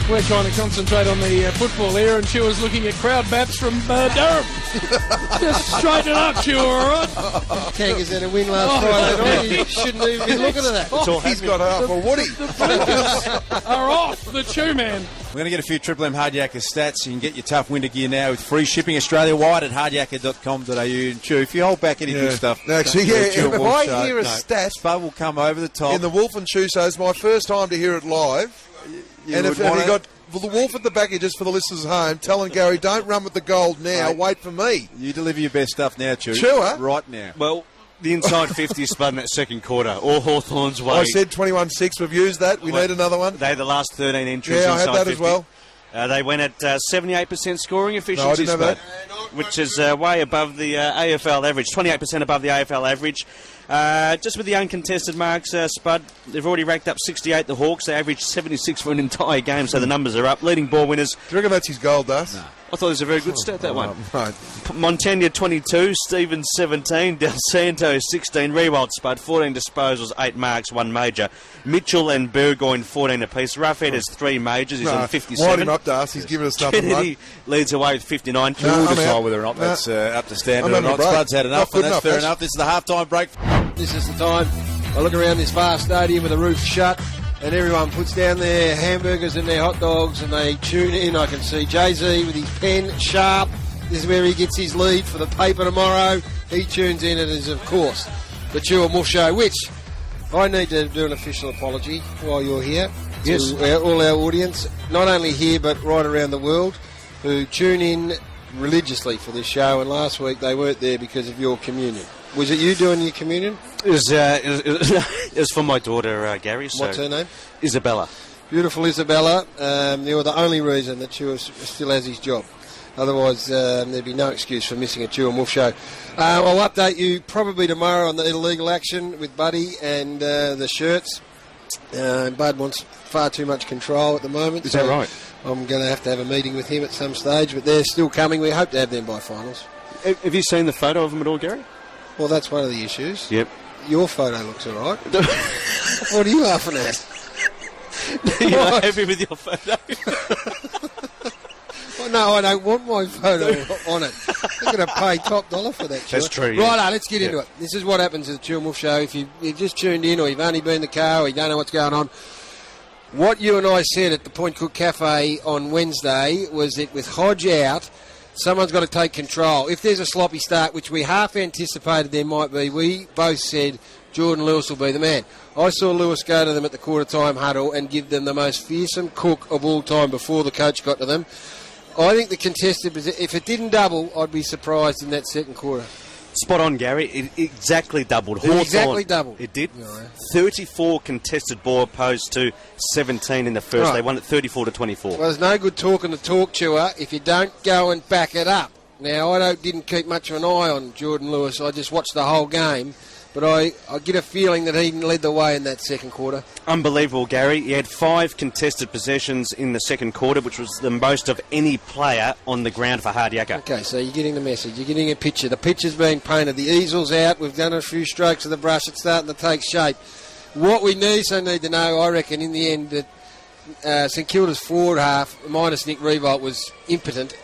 We're trying to concentrate on the football here, and Chua's looking at crowd baps from Durham. Just straighten it up, Chua, all right? Kangas had a win last Friday night. You shouldn't even be looking at that. He's got half a woody. The blinkers are off the Chu man. We're going to get a few Triple M Hardyacker stats. You can get your tough winter gear now with free shipping Australia-wide at hardyacker.com.au. And Chu, if you hold back any good stuff... Actually, if I hear a stat... Spud will come over the top. In the Wolf and Chu show, it's my first time to hear it live. And if you got the Wolf at the back here, just for the listeners at home, telling Garry, don't run with the gold now, Mate, wait for me. You deliver your best stuff now, Chu. Chua? Right now. Well, the inside 50 Spud in that second quarter. All Hawthorn's way. I said 21-6. We've used that. We need another one. They're the last 13 entries Yeah, I inside had that 50. as well. They went at 78% scoring efficiency, No, I didn't have Spud, which is way above the AFL average, 28% above the AFL average. Just with the uncontested marks, Spud, they've already racked up 68, the Hawks. They averaged 76 for an entire game, so the numbers are up. Leading ball winners. Do you reckon that's his goal, Dust? No. I thought it was a very good stat, that one. Right. Montagna 22, Stevens 17, Del Santo 16, Rewald Spud 14 disposals, 8 marks, 1 major. Mitchell and Burgoyne 14 apiece. Roughhead has 3 majors, he's on 57. Wind him up, Dust. He's giving us nothing. Kennedy leads away with 59. We'll decide whether or not that's up to standard or not. Spud's had enough, and that's fair enough. This is the half-time break. This is the time. I look around this vast stadium with the roof shut, and everyone puts down their hamburgers and their hot dogs, and they tune in. I can see Jay-Z with his pen sharp. This is where he gets his lead for the paper tomorrow. He tunes in. It is, of course, the Chu Wolf Show, which I need to do an official apology while you're here. Yes. To all our audience, not only here but right around the world, who tune in religiously for this show, and last week they weren't there because of your communion. Was it you doing your communion? It was for my daughter, Garry. So What's her name? Isabella. Beautiful Isabella. You're the only reason that Chu still has his job. Otherwise, there'd be no excuse for missing a Chu and Wolf show. I'll update you probably tomorrow on the illegal action with Buddy and the shirts. Bud wants far too much control at the moment. Is that right? I'm going to have a meeting with him at some stage, but they're still coming. We hope to have them by finals. Have you seen the photo of them at all, Garry? Well, that's one of the issues. Yep. Your photo looks all right. What are you laughing at? You're not happy with your photo? Well, no, I don't want my photo on it. They're going to pay top dollar for that. That's true. Yeah. Righto, let's get into it. This is what happens at the Chu and Wolf Show. If you've just tuned in, or you've only been in the car, or you don't know what's going on, what you and I said at the Point Cook Cafe on Wednesday was that with Hodge out, someone's got to take control. If there's a sloppy start, which we half anticipated there might be, we both said Jordan Lewis will be the man. I saw Lewis go to them at the quarter-time huddle and give them the most fearsome cook of all time before the coach got to them. I think the contested, if it didn't double, I'd be surprised in that second quarter. Spot on, Garry. It exactly doubled. It exactly doubled. It did. Yeah. 34 contested ball opposed to 17 in the first. Right. They won at 34-24. Well, there's no good talking the talk, Chua, if you don't go and back it up. Now, I didn't keep much of an eye on Jordan Lewis. I just watched the whole game. But I get a feeling that he led the way in that second quarter. Unbelievable, Garry. He had 5 contested possessions in the second quarter, which was the most of any player on the ground for Hardyacker. Okay, so you're getting the message. You're getting a picture. The picture's being painted. The easel's out. We've done a few strokes of the brush. It's starting to take shape. What we need to know, I reckon, in the end, that St Kilda's forward half, minus Nick Revolt, was impotent,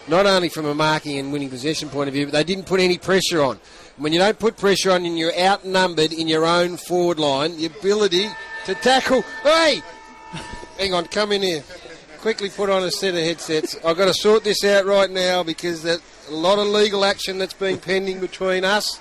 not only from a marking and winning possession point of view, but they didn't put any pressure on. When you don't put pressure on and you're outnumbered in your own forward line, the ability to tackle... Hey! Hang on, come in here. Quickly put on a set of headsets. I've got to sort this out right now because there's a lot of legal action that's been pending between us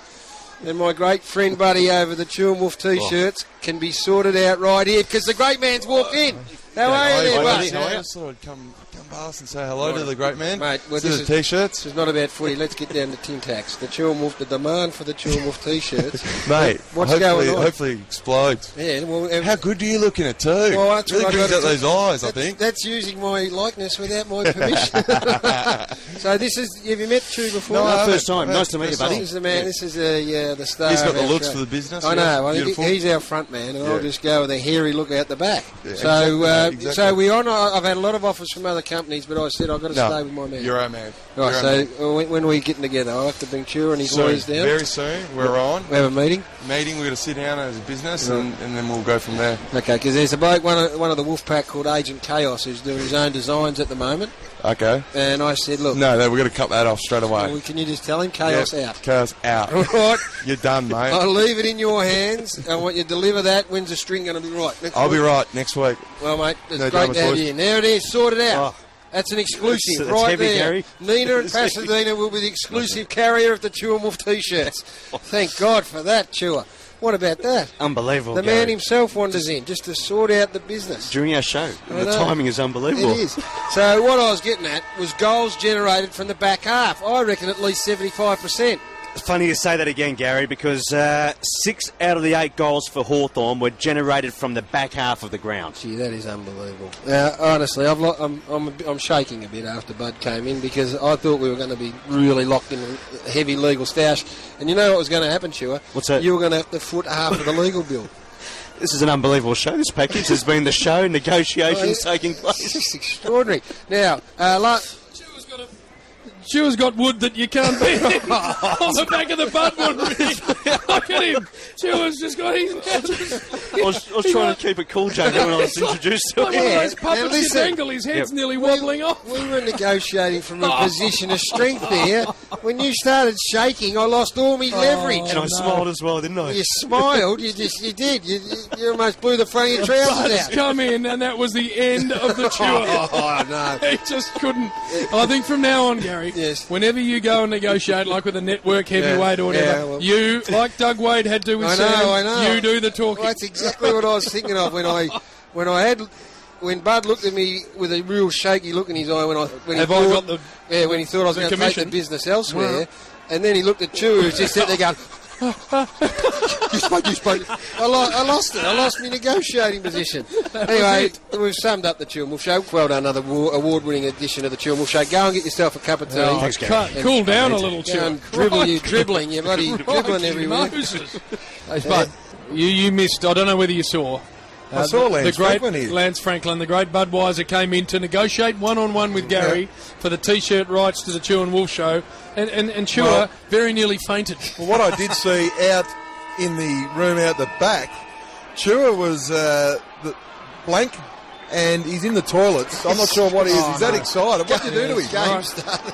and my great friend Buddy over the Chu and Wolf T-shirts can be sorted out right here because the great man's walked in. How are you there, Buddy? I just thought I'd come past and say hello to the great man. Mate, well, this is T-shirts. This is not about footy. Let's get down to tin tacks. The Chu and Wolf, the demand for the Chu and Wolf T-shirts. Mate, what's going on? Hopefully it explodes. Yeah, well, how good do you look in it too? Well, that's really brings out those eyes, I think. That's using my likeness without my permission. So this is, have you met Chu before? No, first time. Nice to meet you, buddy. This is the man, this is the star. He's got the looks show. for the business. I know, Beautiful. he's our front man, and I'll just go with a hairy look out the back. Yeah, so So, exactly. so we're on. I've had a lot of offers from other companies, but I said I've got to stay with my man. You're our man. Right, You're our so man. when are we getting together? I'll have to bring Chua and his Soon, lawyers down. very soon. We're on. We have a meeting. We've got to sit down as a business, and then we'll go from there. Okay, because there's a bloke, one of the wolf pack called Agent Kaos, who's doing his own designs at the moment. Okay. And I said, look, No, we've got to cut that off straight away. well, can you just tell him Kaos out? Chaos out. Right. You're done, mate. I'll leave it in your hands. I want you to deliver that. When's the string going to be right? Next I'll be week? right next week. Well, mate, it's No great dramas, to have boys. you in. There it is, sorted out. Oh. That's an exclusive That's right heavy, there. Garry. Nena and Pasadena will be the exclusive carrier of the Chu Wolf T-shirts. Thank God for that, Chua. What about that? Unbelievable, The Garry. man himself wanders in just to sort out the business. During our show. And the know. timing is unbelievable. It is. So what I was getting at was goals generated from the back half. I reckon at least 75%. Funny you say that again, Gary, because 6 out of the 8 goals for Hawthorn were generated from the back half of the ground. Gee, that is unbelievable. Honestly, I'm shaking a bit after Bud came in because I thought we were going to be really locked in a heavy legal stash. And you know what was going to happen, Chua? What's that? You were going to have to foot half of the legal bill. This is an unbelievable show. This package has been the show, negotiations taking It's place. just extraordinary. Now, Chua's got wood that you can't beat on the back of the budwood. Look at him. Chua's just got his... I was trying to keep it cool, Joe, when I was introduced to Like one of it. those puppets Now you listen. dangle, his head's nearly wobbling off. we were negotiating from a position of strength there. When you started shaking, I lost all my leverage. And I smiled as well, didn't I? You smiled. You did. You almost blew the front of your trousers Bud's out. come in, and that was the end of the Chua. Oh, no. He just couldn't. I think from now on, Gary, Yes. whenever you go and negotiate, like with a network heavyweight or whatever, yeah, well- you, like Doug Wade had to with I Sam, know. you do the talking. Well, that's exactly what I was thinking of when Bud looked at me with a real shaky look in his eye when he thought I was going to take the commission? business elsewhere, and then he looked at Chu, who was just sitting there going, you spoke. I lost it. I lost my negotiating position. Anyway, we've summed up the Chu Wolf Show. Well done, another award-winning edition of the Chu Wolf Show. Go and get yourself a cup of tea. Oh, Thanks, Gary. cool down a little, Go and Chua. dribbling. You're bloody dribbling everywhere. Moses. Hey, Spud, you missed. I don't know whether you saw. I saw the Lance great Franklin here. Lance Franklin, the great Budweiser, came in to negotiate one-on-one with Garry for the T-shirt rights to the Chu and Wolf Show, and Chua Well- very nearly fainted. Well, what I did see out in the room out the back, Chua was blank, and he's in the toilets. I'm not sure what he is. He's that excited. What did you do to him? Game started.